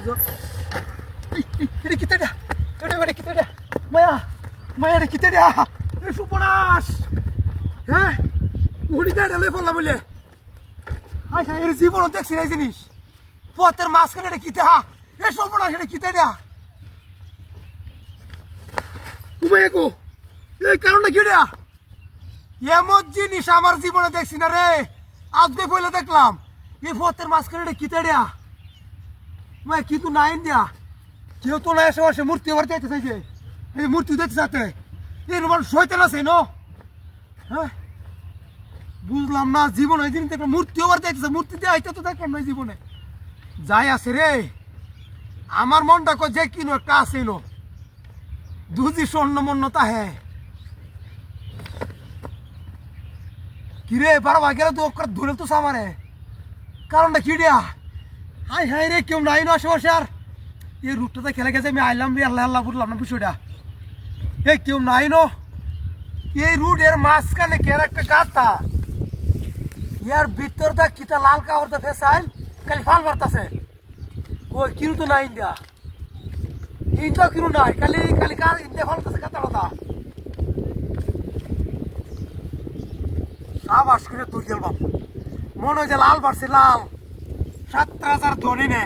বুঝো এটা কিতে দা এটা কিতে দা মায়া মায়া এটা কিতে দা এ সুপনাস হ্যাঁ উড়ি দা ঢালে ফেললাম বলে হাই হাই এর জীবন দেখছি না জিনিস পথের মাঝখানে এটা কিতে হা এ সুপনাস এটা কিতে দা উমায় গো এই কারণটা কি রে এমন জিনিস আমার জীবনে দেখছি না রে আজকে কইলে দেখলাম এই পথের মাঝখানে এটা কিতে দা मैं की तू नाइन दिया क्यों तो ना ऐसे वैसे मूर्ति भरते थे सही ये मूर्ति देते जाते ये रोमान सोचते ना सही नो हाँ बुझलाम ना जीवन है दिन तक मूर्ति भरते थे मूर्ति दिया इतना तो देखलाम ना जीवन है जाया से रे आमार मन डा को जे किनो একটা আছে নো দুজি স্বর্ণ মন্নতা है কিরে বারবার গেলে তো ওকর ধরে তো সামারে কারণটা কি দিয়া হাই হাই রে কেউ নাই না আশেপাশে আর এই রুটটাতে খেলে গেছে আমি আইলাম রে আল্লাহ আল্লাহ বুঝলাম না বিষয়টা এই কেউ নাই নো এই রুট এর মাঝখানে কেন একটা গাতা ইয়ার ভিতরটা কিটা লাল কাপড়টা ফেসাইল খালি ফাল মারতাছে ওই কিনু তো নাই ইন্ডিয়া ইন্ডিয়া কিনু নাই খালি খালি কার ইন্ডিয়া ফালতাছে গাতা কথা সাবাস করে তুই গেলবাম মনে হয় যে লাল বাড়ছে লাল ৭০০০ ধরে নে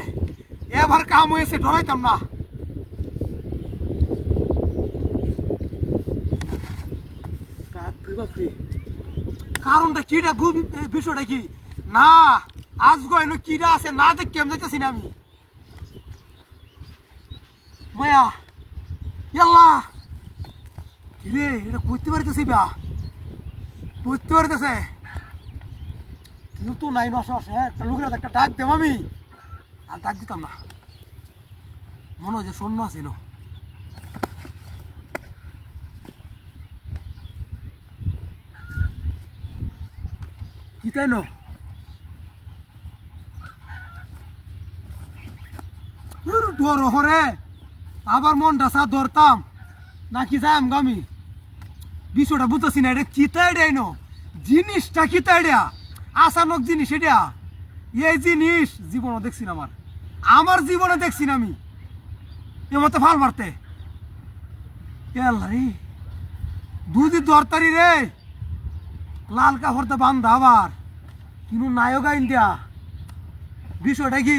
এবার কাম হয়েছে ডরাইতাম না কারণটা কিটা বিষয়টা কি না আজ গয়নো কিটা আছে না দেখ কেমন যাইতেছি না আমি মায়া ইয়াল্লা কিরে এটা করতে পারিতেছি বা করতে পারিতেছে কিন্তু নাই নশো হ্যাঁ একটা লোকের একটা ডাক দেব আমি আর ডাক দিতাম না মনে হয় যে শূন্য আছিল কি তাই ন ডর হরে আবার মনটা সা ধরতাম নাকি যাই আমি বিষয়টা বুঝতেছি না এটা চিতাই দেয় ন জিনিসটা কিতাই দেয়া আসানক জিনিস এটা এই জিনিস জীবনে দেখছি না আমার জীবনে দেখছি না আমি এ মতো ফাল মারতে রে দুধি দরতারি রে লাল কাপড়টা বান্ধা আবার কিন্তু নায়ক ইন্ডিয়া বিষয়টা কি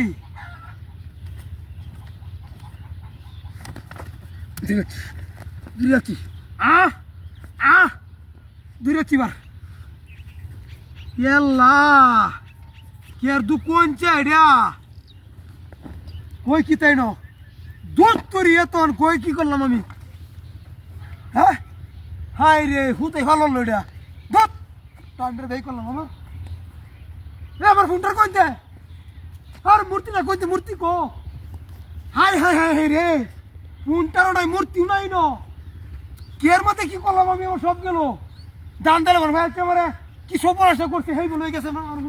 দুরাচ্ছি দুরাচ্ছি বার Yalla, kiar du konca dia, koi kita ino, dot kori ya ton koi ki korlam ami, hah, hai re, hutai halal lo dia, dot, tander dai korlam ama, ya amar funtar konca, har murti na konca murti ko, hai re, funtar onai murti unai ino, kiar mate ki korlam ami amar sob gelo, dandale mar bhai amare কি সব পড়াশোনা করছে সেই বলে গেছে আমার